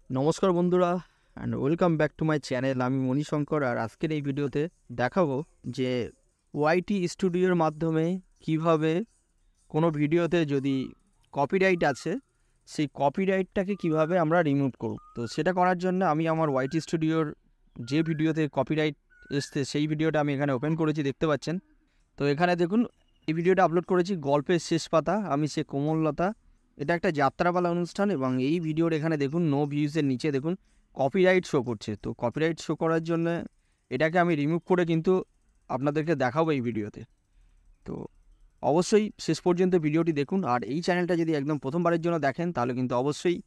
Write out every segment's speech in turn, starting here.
নমস্কার বন্ধুরা and welcome back to my channel. আমি মণিশঙ্কর আর আজকের এই ভিডিওতে দেখাবো যে ওয়াইটি স্টুডিওর মাধ্যমে কিভাবে কোনো ভিডিওতে যদি কপিরাইট আছে সেই কপিরাইটটাকে কিভাবে আমরা রিমুভ করব। তো সেটা করার জন্য আমি আমার ওয়াইটি স্টুডিওর যে ভিডিওতে কপিরাইট এসছে সেই ভিডিওটা আমি এখানে ওপেন করেছি, দেখতে পাচ্ছেন। তো এখানে দেখুন এই ভিডিওটা আপলোড করেছি, গল্পের শেষ পাতা, আমি সে কোমললতা। এটা একটা যাত্রাপালা অনুষ্ঠান এবং এই ভিডিওর এখানে দেখুন নো ভিউজের নিচে দেখুন কপিরাইট শো করছে। তো কপিরাইট শো করার জন্য এটাকে আমি রিমুভ করে কিন্তু আপনাদেরকে দেখাবো এই ভিডিওতে। তো অবশ্যই শেষ পর্যন্ত ভিডিওটি দেখুন, আর এই চ্যানেলটা যদি একদম প্রথমবারের জন্য দেখেন তাহলে কিন্তু অবশ্যই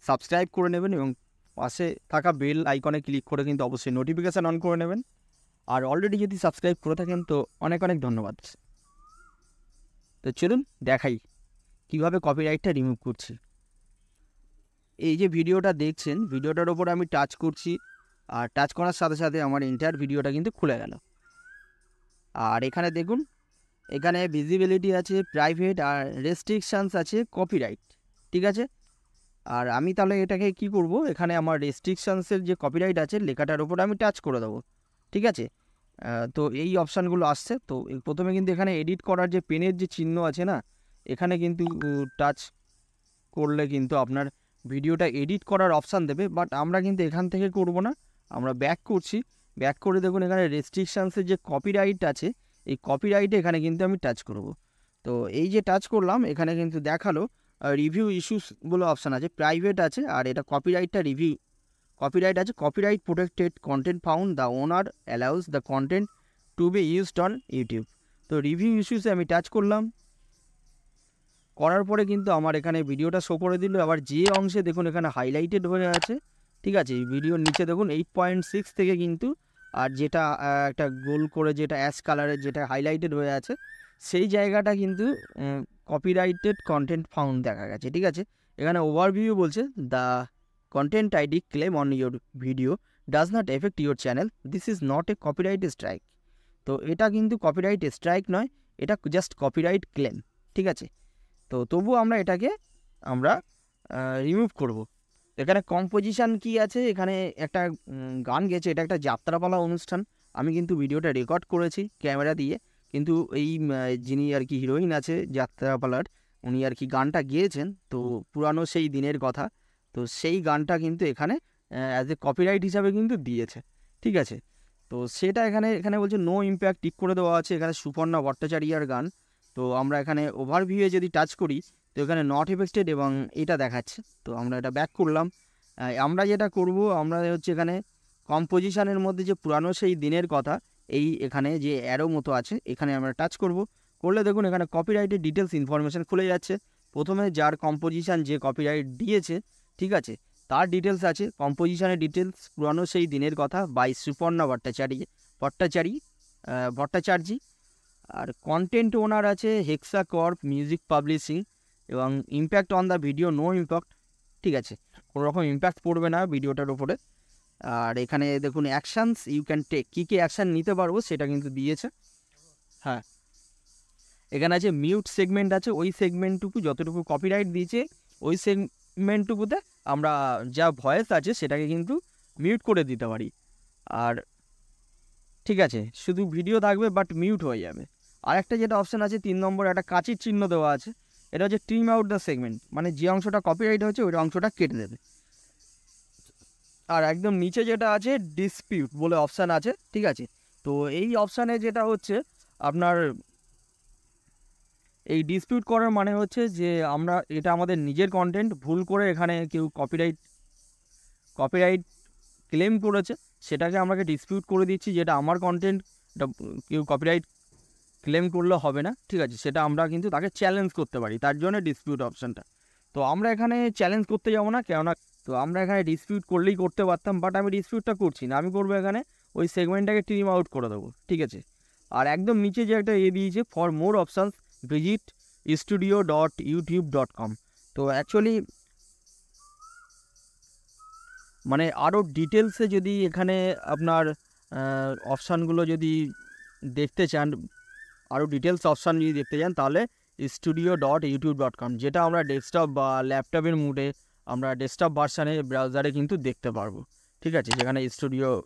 সাবস্ক্রাইব করে নেবেন এবং পাশে থাকা বেল আইকনে ক্লিক করে কিন্তু অবশ্যই নোটিফিকেশান অন করে নেবেন। আর অলরেডি যদি সাবস্ক্রাইব করে থাকেন তো অনেক অনেক ধন্যবাদ। তো চলুন দেখাই কীভাবে কপিরাইটটা রিমুভ করছি। এই যে ভিডিওটা দেখছেন, ভিডিওটার ওপর আমি টাচ করছি, আর টাচ করার সাথে সাথে আমার এন্টায়ার ভিডিওটা কিন্তু খুলে গেল। আর এখানে দেখুন, এখানে ভিজিবিলিটি আছে, প্রাইভেট, আর রেস্ট্রিকশানস আছে, কপিরাইট, ঠিক আছে। আর আমি তাহলে এটাকে কি করব, এখানে আমার রেস্ট্রিকশানসের যে কপিরাইট আছে লেখাটার ওপর আমি টাচ করে দেবো, ঠিক আছে। তো এই অপশানগুলো আসছে। তো প্রথমে কিন্তু এখানে এডিট করার যে পেনের যে চিহ্ন আছে না, এখানে কিন্তু টাচ করলে কিন্তু আপনার ভিডিওটা এডিট করার অপশান দেবে, বাট আমরা কিন্তু এখান থেকে করব না, আমরা ব্যাক করছি। ব্যাক করে দেখুন এখানে রেস্ট্রিকশানসের যে কপিরাইট আছে, এই কপিরাইটে এখানে কিন্তু আমি টাচ করব। তো এই যে টাচ করলাম, এখানে কিন্তু দেখালো রিভিউ ইস্যুস বলে অপশান আছে, প্রাইভেট আছে, আর এটা কপিরাইটটা রিভিউ কপিরাইট আছে। Copyright protected content found, the owner allows the content two be used on YouTube. তো রিভিউ ইস্যুসে আমি টাচ করলাম, করার পরে কিন্তু আমার এখানে ভিডিওটা শো করে দিল। আবার যে অংশে দেখুন এখানে হাইলাইটেড হয়ে আছে, ঠিক আছে, এই ভিডিওর নিচে দেখুন 8.6 থেকে কিন্তু, আর যেটা একটা গোল করে যেটা অ্যাশ কালারের যেটা হাইলাইটেড হয়ে আছে সেই জায়গাটা কিন্তু কপিরাইটেড কন্টেন্ট ফাউন্ড দেখা গেছে, ঠিক আছে। এখানে ওভারভিউ বলছে, the content ID claim on your video does not effect your channel, this is not a copyright strike. তো এটা কিন্তু কপিরাইট স্ট্রাইক নয়, এটা জাস্ট কপিরাইট ক্লেম, ঠিক আছে। তো তবু আমরা এটাকে রিমুভ করব। এখানে কম্পোজিশান কি আছে, এখানে একটা গান গেছে, এটা একটা যাত্রাপালা অনুষ্ঠান। আমি কিন্তু ভিডিওটা রেকর্ড করেছি ক্যামেরা দিয়ে, কিন্তু এই যিনি আর কি হিরোইন আছে যাত্রাপালার, উনি আর কি গানটা গেয়েছেন, তো পুরানো সেই দিনের কথা। তো সেই গানটা কিন্তু এখানে অ্যাজ এ কপিরাইট হিসাবে কিন্তু দিয়েছে, ঠিক আছে। তো সেটা এখানে এখানে বলছে নো ইম্প্যাক্ট, টিক করে দেওয়া আছে। এখানে সুপর্ণা ভট্টাচার্যার গান। তো আমরা এখানে ওভারভিউয়ে যদি টাচ করি তো এখানে নট এফেক্টেড এবং এটা দেখাচ্ছে। তো আমরা এটা ব্যাক করলাম। আমরা যেটা করব, আমরা হচ্ছে এখানে কম্পোজিশানের মধ্যে যে পুরানো সেই দিনের কথা, এই এখানে যে অ্যারো মতো আছে এখানে আমরা টাচ করব। করলে দেখুন এখানে কপিরাইটের ডিটেলস ইনফরমেশান খুলে যাচ্ছে। প্রথমে যার কম্পোজিশান যে কপিরাইট দিয়েছে, ঠিক আছে, তার ডিটেলস আছে। কম্পোজিশানের ডিটেলস পুরানো সেই দিনের কথা বাই সুপর্ণা ভট্টাচার্যী। আর কন্টেন্ট ওনার আছে হেক্সা কর্প মিউজিক পাবলিশিং, এবং impact on the video no impact, ঠিক আছে, কোনো রকম ইম্প্যাক্ট পড়বে না ভিডিওটার ওপরে। আর এখানে দেখুন অ্যাকশানস ইউ ক্যান টেক, কী কী অ্যাকশান নিতে পারবো সেটা কিন্তু দিয়েছে। হ্যাঁ, এখানে আছে মিউট সেগমেন্ট আছে, ওই সেগমেন্টটুকু যতটুকু কপিরাইট দিয়েছে ওই সেগমেন্টটুকুতে আমরা যা ভয়েস আছে সেটাকে কিন্তু মিউট করে দিতে পারি। আর ঠিক আছে, শুধু ভিডিও থাকবে বাট মিউট হয়ে যাবে। আর একটা যেটা অপশান আছে 3 নম্বর, একটা কাঁচির চিহ্ন দেওয়া আছে, এটা হচ্ছে ট্রিম আউট দ্য সেগমেন্ট, মানে যে অংশটা কপিরাইট হয়েছে ওই অংশটা কেটে দেবে। আর একদম নিচে যেটা আছে ডিসপিউট বলে অপশান আছে, ঠিক আছে। তো এই অপশানে যেটা হচ্ছে আপনার এই ডিসপিউট করার মানে হচ্ছে যে আমরা এটা আমাদের নিজের কন্টেন্ট, ভুল করে এখানে কেউ কপিরাইট ক্লেম করেছে, সেটাকে আমাকে ডিসপিউট করে দিচ্ছি, যেটা আমার কন্টেন্ট, এটা কেউ কপিরাইট ক্লেম করলে হবে না, ঠিক আছে। সেটা আমরা কিন্তু তাকে চ্যালেঞ্জ করতে পারি, তার জন্য ডিসপিউট অপশানটা। তো আমরা এখানে চ্যালেঞ্জ করতে যাবো না, কেননা তো আমরা এখানে ডিসপিউট করলেই করতে পারতাম, বাট আমি ডিসপিউটটা করছি না, আমি করবো এখানে ওই সেগমেন্টটাকে ট্রিম আউট করে দেবো, ঠিক আছে। আর একদম নিচে যে একটা দিয়েছে for more options visit studio.youtube.com। তো অ্যাকচুয়ালি মানে আরও ডিটেলসে যদি এখানে আপনার অপশানগুলো যদি দেখতে চান, আরও ডিটেলস অপশান যদি দেখতে চান, তাহলে studio.youtube.com, যেটা আমরা ডেস্কটপ বা ল্যাপটপের মুডে আমরা ডেস্কটপ ভার্সানে ব্রাউজারে কিন্তু দেখতে পারবো, ঠিক আছে, যেখানে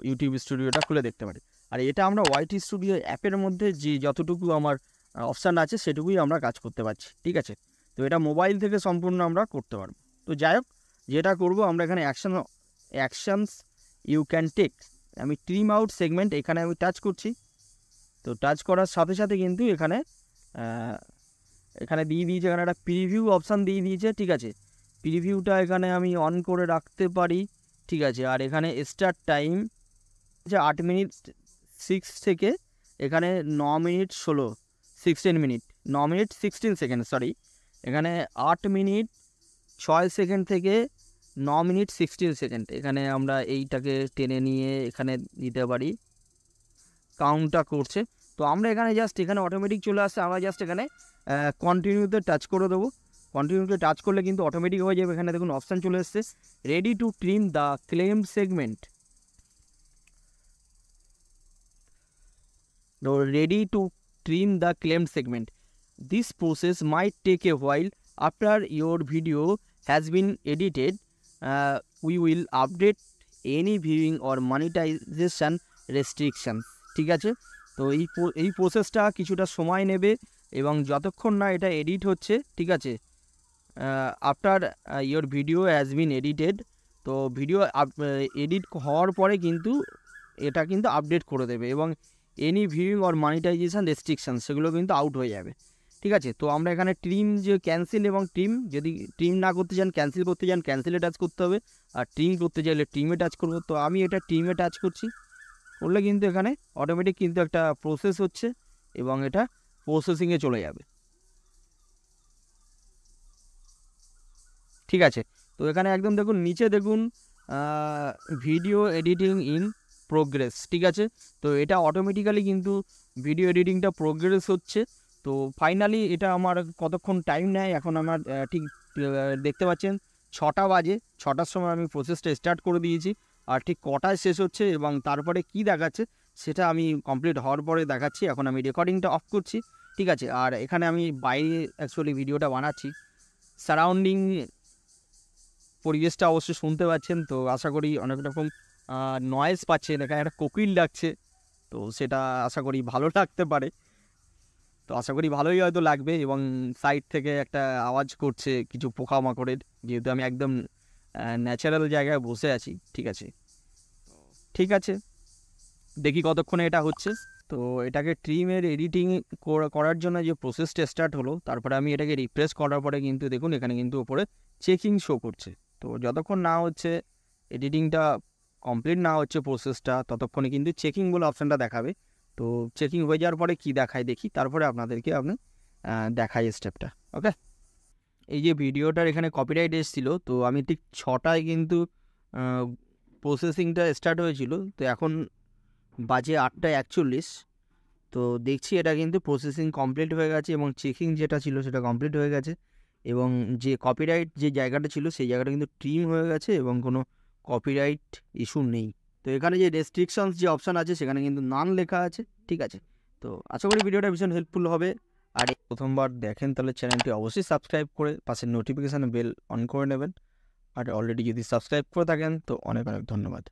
ইউটিউব স্টুডিওটা খুলে দেখতে পারি। আর এটা আমরা ওয়াইটি স্টুডিও অ্যাপের মধ্যে যে যতটুকু আমার অপশান আছে সেটুকুই আমরা কাজ করতে পারছি, ঠিক আছে। তো এটা মোবাইল থেকে সম্পূর্ণ আমরা করতে পারবো। তো যাই হোক, যেটা করবো আমরা এখানে অ্যাকশানস ইউ ক্যান টেক, আমি ট্রিম আউট সেগমেন্ট এখানে আমি টাচ করছি। তো টাচ করার সাথে সাথে কিন্তু এখানে দিয়ে দিয়েছে, এখানে একটা প্রিভিউ অপশান দিয়ে দিয়েছে, ঠিক আছে। প্রিভিউটা এখানে আমি অন করে রাখতে পারি, ঠিক আছে। আর এখানে স্টার্ট টাইম যে 8 মিনিট 6 থেকে এখানে 9 minute 16 minute 9 minute 16 second, sorry, এখানে 8 মিনিট 6 সেকেন্ড থেকে 9 মিনিট 16 সেকেন্ড, এখানে আমরা এইটাকে টেনে নিয়ে এখানে দিতে পারি, কাউন্টটা করছে। তো আমরা এখানে জাস্ট এখানে অটোমেটিক চলে আসছে, আমরা জাস্ট এখানে কন্টিনিউতে টাচ করে দেবো। কন্টিনিউতে টাচ করলে কিন্তু অটোমেটিক হয়ে যাবে। এখানে দেখুন অপশান চলে এসছে, ready to trim the claim segment. Ready to trim the claimed segment. This process might take a while. After your video has been edited, we will update any viewing or monetization restrictions, ঠিক আছে। তো এই প্রসেসটা কিছুটা সময় নেবে এবং যতক্ষণ না এটা এডিট হচ্ছে, ঠিক আছে। After your video has been edited, তো ভিডিও এডিট হওয়ার পরে কিন্তু এটা কিন্তু আপডেট করে দেবে এবং any viewing or monetization restriction সেগুলো কিন্তু আউট হয়ে যাবে, ঠিক আছে। তো আমরা এখানে ট্রিম যে ক্যান্সেল এবং ট্রিম, যদি ট্রিম না করতে চান, ক্যান্সেল করতে চান, ক্যান্সেলে টাচ করতে হবে, আর ট্রিম করতে চাইলে ট্রিমে টাচ করবো। তো আমি এটা ট্রিমে টাচ করছি, করলে কিন্তু এখানে অটোমেটিক কিন্তু একটা প্রসেস হচ্ছে এবং এটা প্রসেসিংয়ে চলে যাবে, ঠিক আছে। তো এখানে একদম দেখুন নিচে দেখুন ভিডিও এডিটিং ইন প্রোগ্রেস, ঠিক আছে। তো এটা অটোমেটিক্যালি কিন্তু ভিডিও এডিটিংটা প্রোগ্রেস হচ্ছে। তো ফাইনালি এটা আমার কতক্ষণ টাইম নেয়, এখন আমার ঠিক দেখতে পাচ্ছেন 6টা বাজে, 6টার সময় আমি প্রসেসটা স্টার্ট করে দিয়েছি। আর ঠিক কটায় শেষ হচ্ছে এবং তারপরে কি দেখাচ্ছে সেটা আমি কমপ্লিট হওয়ার পরে দেখাচ্ছি। এখন আমি রেকর্ডিংটা অফ করছি, ঠিক আছে। আর এখানে আমি বাইরে অ্যাকচুয়ালি ভিডিওটা বানাচ্ছি, সারাউন্ডিং পরিবেশটা অবশ্যই শুনতে পাচ্ছেন। তো আশা করি অনেক রকম নয়েজ পাচ্ছেন, এখানে একটা কোকিল ডাকছে, তো সেটা আশা করি ভালো লাগতে পারে। তো আশা করি ভালোই হয়তো লাগবে। এবং সাইড থেকে একটা আওয়াজ করছে কিছু পোকামাকড়ের, যেহেতু আমি একদম ন্যাচারাল জায়গায় বসে আছি, ঠিক আছে। ঠিক আছে, দেখি কতক্ষণে এটা হচ্ছে। তো এটাকে ট্রিমের এডিটিং করার জন্য যে প্রসেসটা স্টার্ট হলো, তারপরে আমি এটাকে রিফ্রেশ করার পরে কিন্তু দেখুন এখানে কিন্তু ওপরে চেকিং শো করছে। তো যতক্ষণ না হচ্ছে এডিটিংটা কমপ্লিট না হচ্ছে প্রসেসটা, ততক্ষণে কিন্তু চেকিং বলে অপশানটা দেখাবে। তো চেকিং হয়ে যাওয়ার পরে কি দেখায় দেখি, তারপরে আপনাদেরকে দেখাই স্টেপটা। ওকে, এই যে ভিডিওটার এখানে কপিরাইট এসেছিলো, তো আমি ঠিক 6টায় কিন্তু প্রসেসিংটা স্টার্ট হয়েছিল। তো এখন বাজে 8:41। তো দেখছি এটা কিন্তু প্রসেসিং কমপ্লিট হয়ে গেছে এবং চেকিং যেটা ছিল সেটা কমপ্লিট হয়ে গেছে এবং যে কপিরাইট যে জায়গাটা ছিল সেই জায়গাটা কিন্তু ট্রিম হয়ে গেছে এবং কোনো কপিরাইট ইস্যু নেই। তো এখানে যে রেস্ট্রিকশনস যে অপশান আছে সেখানে কিন্তু নান লেখা আছে, ঠিক আছে। তো আশা করি ভিডিওটা ভীষণ হেল্পফুল হবে। আর প্রথমবার দেখেন তাহলে চ্যানেলটি অবশ্যই সাবস্ক্রাইব করে পাশের নোটিফিকেশান বেল অন করে নেবেন। আর অলরেডি যদি সাবস্ক্রাইব করে থাকেন তো অনেক অনেক ধন্যবাদ।